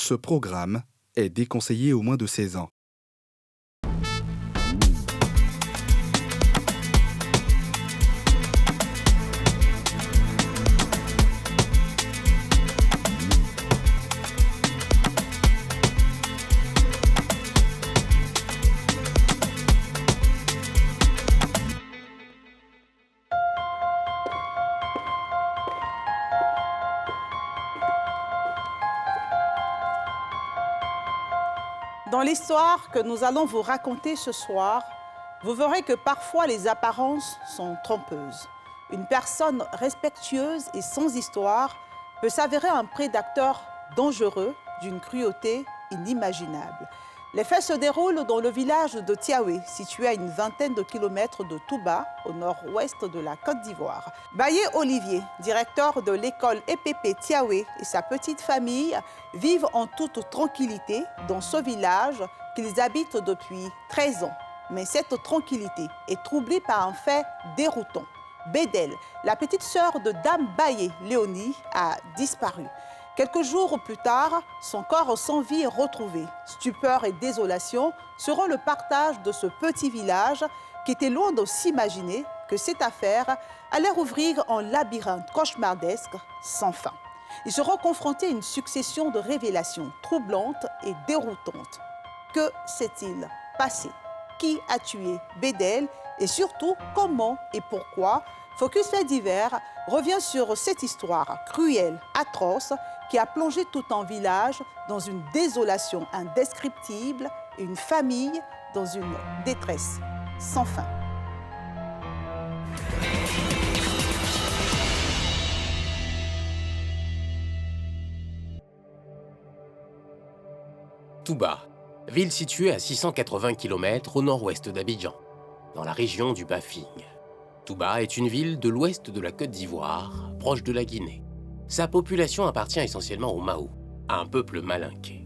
Ce programme est déconseillé aux moins de 16 ans. Dans l'histoire que nous allons vous raconter ce soir, vous verrez que parfois les apparences sont trompeuses. Une personne respectueuse et sans histoire peut s'avérer un prédateur dangereux d'une cruauté inimaginable. Les faits se déroulent dans le village de Tiaoué, situé à une vingtaine de kilomètres de Touba, au nord-ouest de la Côte d'Ivoire. Baye Olivier, directeur de l'école EPP Tiaoué et sa petite famille vivent en toute tranquillité dans ce village qu'ils habitent depuis 13 ans. Mais cette tranquillité est troublée par un fait déroutant. Bédel, la petite sœur de Dame Baye, Léonie, a disparu. Quelques jours plus tard, son corps sans vie est retrouvé. Stupeur et désolation seront le partage de ce petit village qui était loin de s'imaginer que cette affaire allait rouvrir un labyrinthe cauchemardesque sans fin. Ils seront confrontés à une succession de révélations troublantes et déroutantes. Que s'est-il passé? Qui a tué Bédel? Et surtout, comment et pourquoi? Focus Faits divers revient sur cette histoire cruelle, atroce, qui a plongé tout un village dans une désolation indescriptible et une famille dans une détresse sans fin. Touba, ville située à 680 km au nord-ouest d'Abidjan, dans la région du Bafing. Touba est une ville de l'ouest de la Côte d'Ivoire, proche de la Guinée. Sa population appartient essentiellement aux Mao, un peuple malinqué.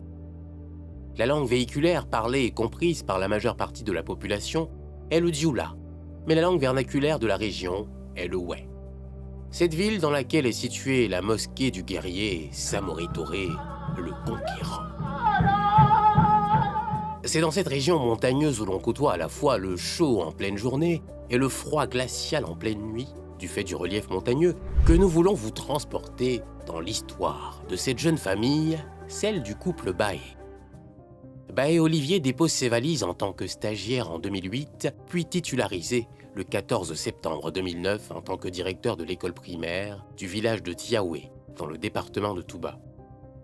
La langue véhiculaire parlée et comprise par la majeure partie de la population est le Dioula, mais la langue vernaculaire de la région est le Wé. Cette ville dans laquelle est située la mosquée du guerrier Samori Touré, le Conquérant. C'est dans cette région montagneuse où l'on côtoie à la fois le chaud en pleine journée et le froid glacial en pleine nuit, du fait du relief montagneux, que nous voulons vous transporter dans l'histoire de cette jeune famille, celle du couple Baye. Baye Olivier dépose ses valises en tant que stagiaire en 2008, puis titularisé le 14 septembre 2009 en tant que directeur de l'école primaire du village de Tiaoué, dans le département de Touba.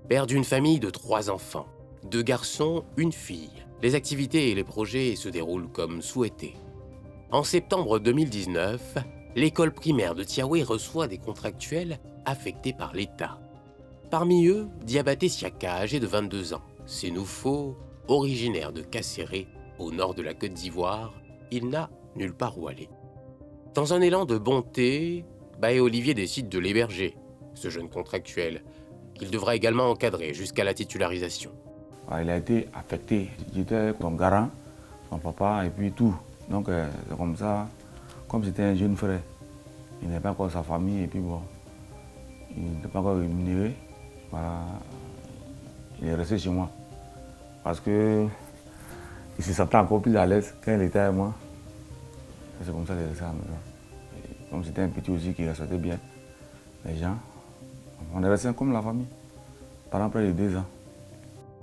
Père d'une famille de 3 enfants, 2 garçons, 1 fille. Les activités et les projets se déroulent comme souhaité. En septembre 2019, l'école primaire de Tiaoué reçoit des contractuels affectés par l'État. Parmi eux, Diabaté Siaka, âgé de 22 ans, Sénoufo, originaire de Kasséré, au nord de la Côte d'Ivoire, il n'a nulle part où aller. Dans un élan de bonté, Baye Olivier décide de l'héberger, ce jeune contractuel, qu'il devra également encadrer jusqu'à la titularisation. Il a été affecté. J'étais son garant, son papa et puis tout. Donc c'est comme ça, comme c'était un jeune frère, il n'est pas encore sa famille et puis bon, il n'est pas encore rémunéré. Voilà, il est resté chez moi. Parce que il se sentait encore plus à l'aise quand il était avec moi. C'est comme ça qu'il est resté à la maison. Et comme c'était un petit aussi qui respectait bien les gens, on est resté comme la famille pendant près de 2 ans.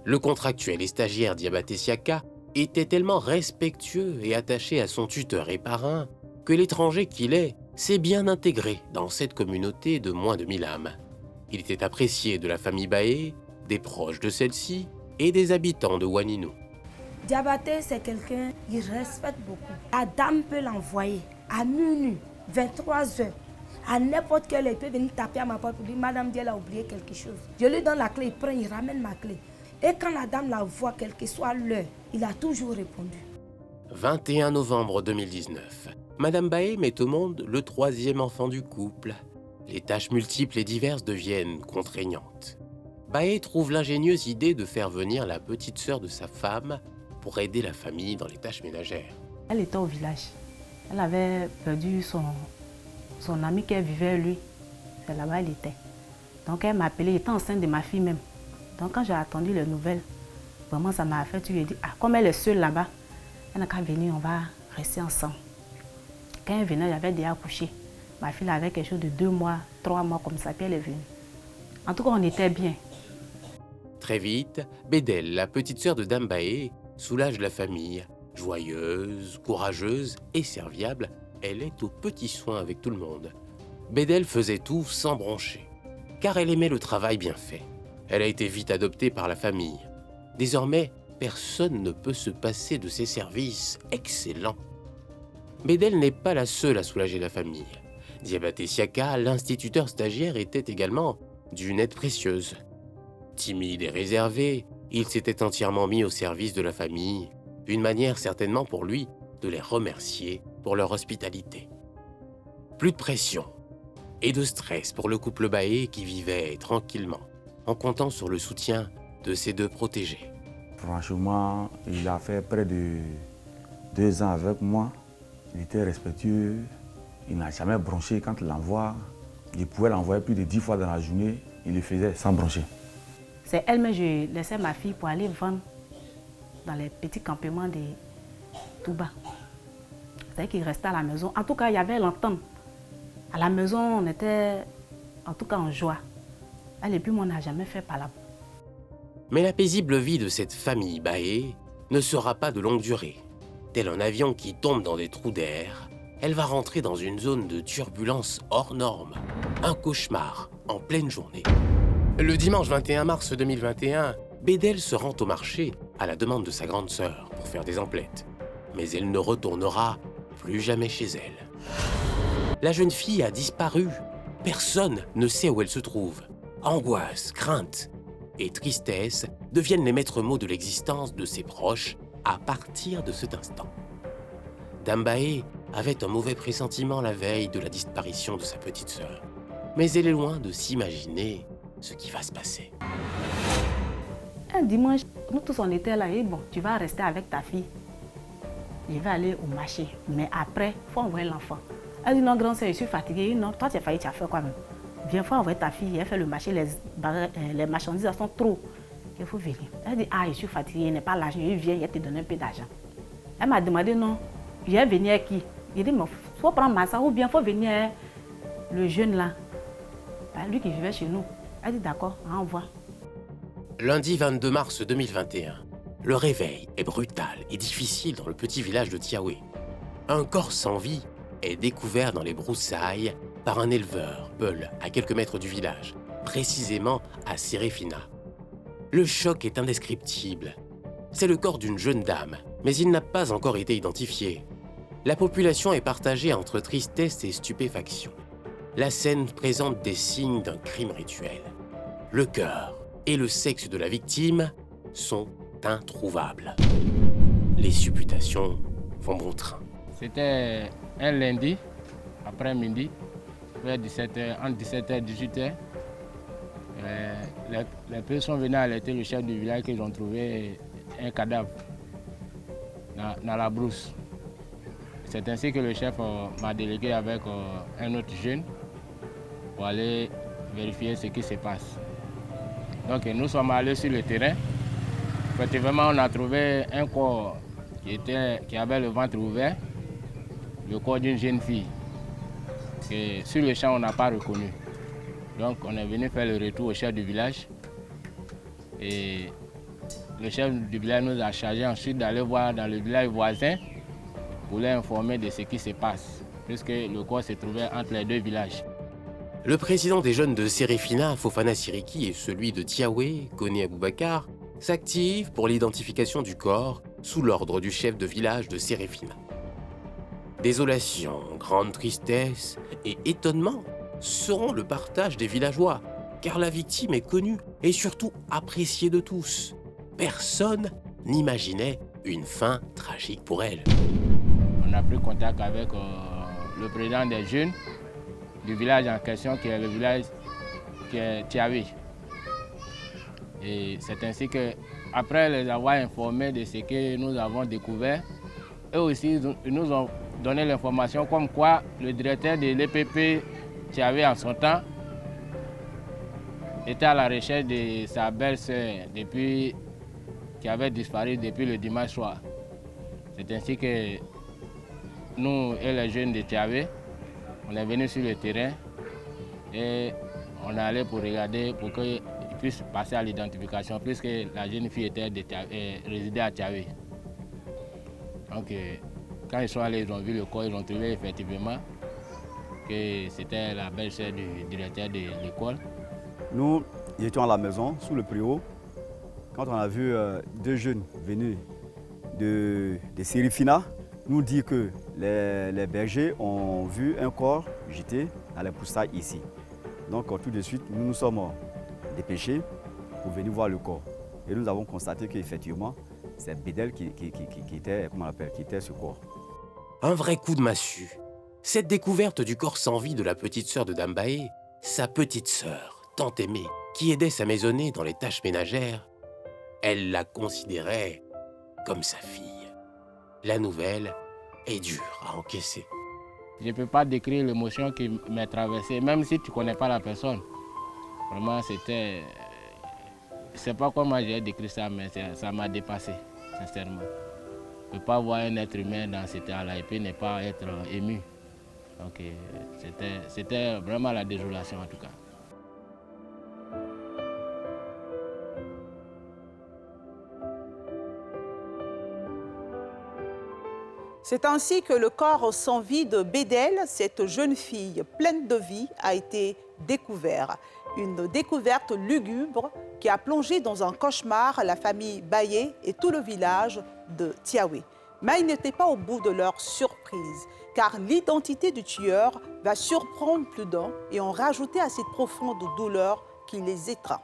Le contractuel et stagiaire Diabaté Siaka était tellement respectueux et attaché à son tuteur et parrain que l'étranger qu'il est s'est bien intégré dans cette communauté de moins de 1000 âmes. Il était apprécié de la famille Baye, des proches de celle-ci et des habitants de Waninou. Diabaté, c'est quelqu'un qui respecte beaucoup. La dame peut l'envoyer à minuit, 23 heures. À n'importe quelle heure, il peut venir taper à ma porte pour dire « Madame, Dieu a oublié quelque chose ». Je lui donne la clé, il prend, il ramène ma clé. Et quand la dame la voit, quelle que soit l'heure, il a toujours répondu. 21 novembre 2019, Madame Baye met au monde le 3e enfant du couple. Les tâches multiples et diverses deviennent contraignantes. Baye trouve l'ingénieuse idée de faire venir la petite sœur de sa femme pour aider la famille dans les tâches ménagères. Elle était au village. Elle avait perdu son ami qu'elle vivait lui. C'est là-bas elle était. Donc elle m'a appelée, elle était enceinte de ma fille même. Donc quand j'ai attendu les nouvelles, vraiment ça m'a fait, tu lui ai dit, ah, comme elle est seule là-bas, elle n'a qu'à venir, on va rester ensemble. Quand elle venait, j'avais déjà accouché. Ma fille avait quelque chose de 2 mois, 3 mois comme ça, puis elle est venue. En tout cas, on était bien. Très vite, Bédel, la petite sœur de Dame Baé, soulage la famille. Joyeuse, courageuse et serviable, elle est aux petits soins avec tout le monde. Bédel faisait tout sans broncher, car elle aimait le travail bien fait. Elle a été vite adoptée par la famille. Désormais, personne ne peut se passer de ses services excellents. Bédel n'est pas la seule à soulager la famille. Diabaté Siaka, l'instituteur stagiaire, était également d'une aide précieuse. Timide et réservé, il s'était entièrement mis au service de la famille, une manière certainement pour lui de les remercier pour leur hospitalité. Plus de pression et de stress pour le couple Baé qui vivait tranquillement, en comptant sur le soutien de ses 2 protégés. Franchement, il a fait près de 2 ans avec moi. Il était respectueux, il n'a jamais bronché quand il l'envoie. Il pouvait l'envoyer plus de 10 fois dans la journée, il le faisait sans broncher. C'est elle-même, je laissais ma fille pour aller vendre dans les petits campements de Touba. C'est-à-dire qu'il restait à la maison. En tout cas, il y avait l'entente. À la maison, on était en tout cas en joie. Elle et puis moi, on n'a jamais fait palabre. Mais la paisible vie de cette famille Baé ne sera pas de longue durée. Tel un avion qui tombe dans des trous d'air, elle va rentrer dans une zone de turbulence hors norme. Un cauchemar en pleine journée. Le dimanche 21 mars 2021, Bédel se rend au marché à la demande de sa grande sœur pour faire des emplettes. Mais elle ne retournera plus jamais chez elle. La jeune fille a disparu. Personne ne sait où elle se trouve. Angoisse, crainte et tristesse deviennent les maîtres mots de l'existence de ses proches à partir de cet instant. Dame Baé avait un mauvais pressentiment la veille de la disparition de sa petite sœur. Mais elle est loin de s'imaginer ce qui va se passer. Un dimanche, nous tous on était là et bon, tu vas rester avec ta fille. Je vais aller au marché, mais après, il faut envoyer l'enfant. Elle dit non, grand sœur, je suis fatiguée. Non, toi tu as failli, tu as fait quoi même? Viens, il faut envoyer ta fille, elle fait le marché, les marchandises sont trop. Il faut venir. Elle dit, ah, je suis fatiguée, il n'est pas l'argent, je viens, il te donne un peu d'argent. Elle m'a demandé non, je vais venir avec qui? Il dit, mais il faut prendre ma soeur ou bien il faut venir le jeune là, lui qui vivait chez nous. Elle dit d'accord, envoie. Lundi 22 mars 2021, le réveil est brutal et difficile dans le petit village de Tiaoué. Un corps sans vie est découvert dans les broussailles par un éleveur, Peul, à quelques mètres du village, précisément à Serefina. Le choc est indescriptible. C'est le corps d'une jeune dame, mais il n'a pas encore été identifié. La population est partagée entre tristesse et stupéfaction. La scène présente des signes d'un crime rituel. Le cœur et le sexe de la victime sont introuvables. Les supputations vont bon train. C'était un lundi, après-midi, vers 17h, entre 17h et 18h. Les personnes venaient alerter le chef du village qu'ils ont trouvé un cadavre dans la brousse. C'est ainsi que le chef m'a délégué avec un autre jeune pour aller vérifier ce qui se passe. Donc nous sommes allés sur le terrain. Effectivement, on a trouvé un corps qui avait le ventre ouvert, le corps d'une jeune fille. Et sur le champ, on n'a pas reconnu. Donc on est venu faire le retour au chef du village. Et le chef du village nous a chargé ensuite d'aller voir dans le village voisin pour les informer de ce qui se passe, puisque le corps se trouvait entre les 2 villages. Le président des jeunes de Serefina, Fofana Siriki, et celui de Tiaoué, Koné Aboubakar, s'activent pour l'identification du corps sous l'ordre du chef de village de Serefina. Désolation, grande tristesse et étonnement seront le partage des villageois, car la victime est connue et surtout appréciée de tous. Personne n'imaginait une fin tragique pour elle. On a pris contact avec le président des jeunes du village en question, qui est le village qui est Tiaoué. Et c'est ainsi que, après les avoir informés de ce que nous avons découvert, eux aussi ils nous ont donné l'information comme quoi le directeur de l'EPP Tiaoué en son temps était à la recherche de sa belle-sœur qui avait disparu depuis le dimanche soir. C'est ainsi que nous et les jeunes de Tiavé, on est venus sur le terrain et on est allé pour regarder pour qu'ils puissent passer à l'identification puisque la jeune fille résidait à Tiavé. Donc quand ils sont allés, ils ont vu le corps, ils ont trouvé effectivement que c'était la belle-sœur du directeur de l'école. Nous étions à la maison, sous le préau, quand on a vu deux jeunes venus de Sérifina nous dire que les bergers ont vu un corps jeté dans les broussailles ici. Donc tout de suite, nous nous sommes dépêchés pour venir voir le corps. Et nous avons constaté qu'effectivement, c'est Bédel qui était ce corps. Un vrai coup de massue. Cette découverte du corps sans vie de la petite sœur de Dambaé, sa petite sœur, tant aimée, qui aidait sa maisonnée dans les tâches ménagères, elle la considérait comme sa fille. La nouvelle est dure à encaisser. Je ne peux pas décrire l'émotion qui m'est traversée, même si tu ne connais pas la personne. Vraiment, c'était... Je ne sais pas comment j'ai décrit ça, mais ça m'a dépassé, sincèrement. Je ne peux pas voir un être humain dans cet état-là et puis ne pas être ému. Donc, c'était vraiment la désolation en tout cas. C'est ainsi que le corps sans vie de Bédel, cette jeune fille pleine de vie, a été découvert. Une découverte lugubre qui a plongé dans un cauchemar la famille Bayé et tout le village de Tiavé. Mais ils n'étaient pas au bout de leur surprise, car l'identité du tueur va surprendre plus d'un et en rajouter à cette profonde douleur qui les étreint.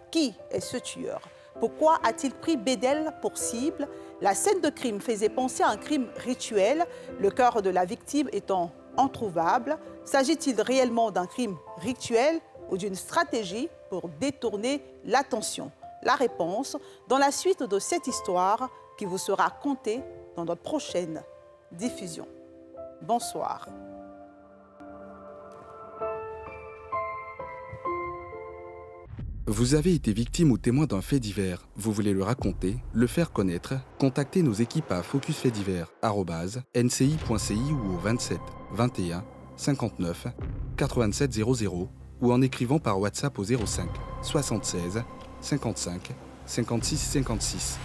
Qui est ce tueur? Pourquoi a-t-il pris Bédel pour cible? La scène de crime faisait penser à un crime rituel, le cœur de la victime étant introuvable. S'agit-il réellement d'un crime rituel ou d'une stratégie pour détourner l'attention? La réponse dans la suite de cette histoire qui vous sera contée dans notre prochaine diffusion. Bonsoir. Vous avez été victime ou témoin d'un fait divers. Vous voulez le raconter, le faire connaître? Contactez nos équipes à focusfaitdivers@nci.ci ou au 27 21 59 87 00 ou en écrivant par WhatsApp au 05 76 55 56 56.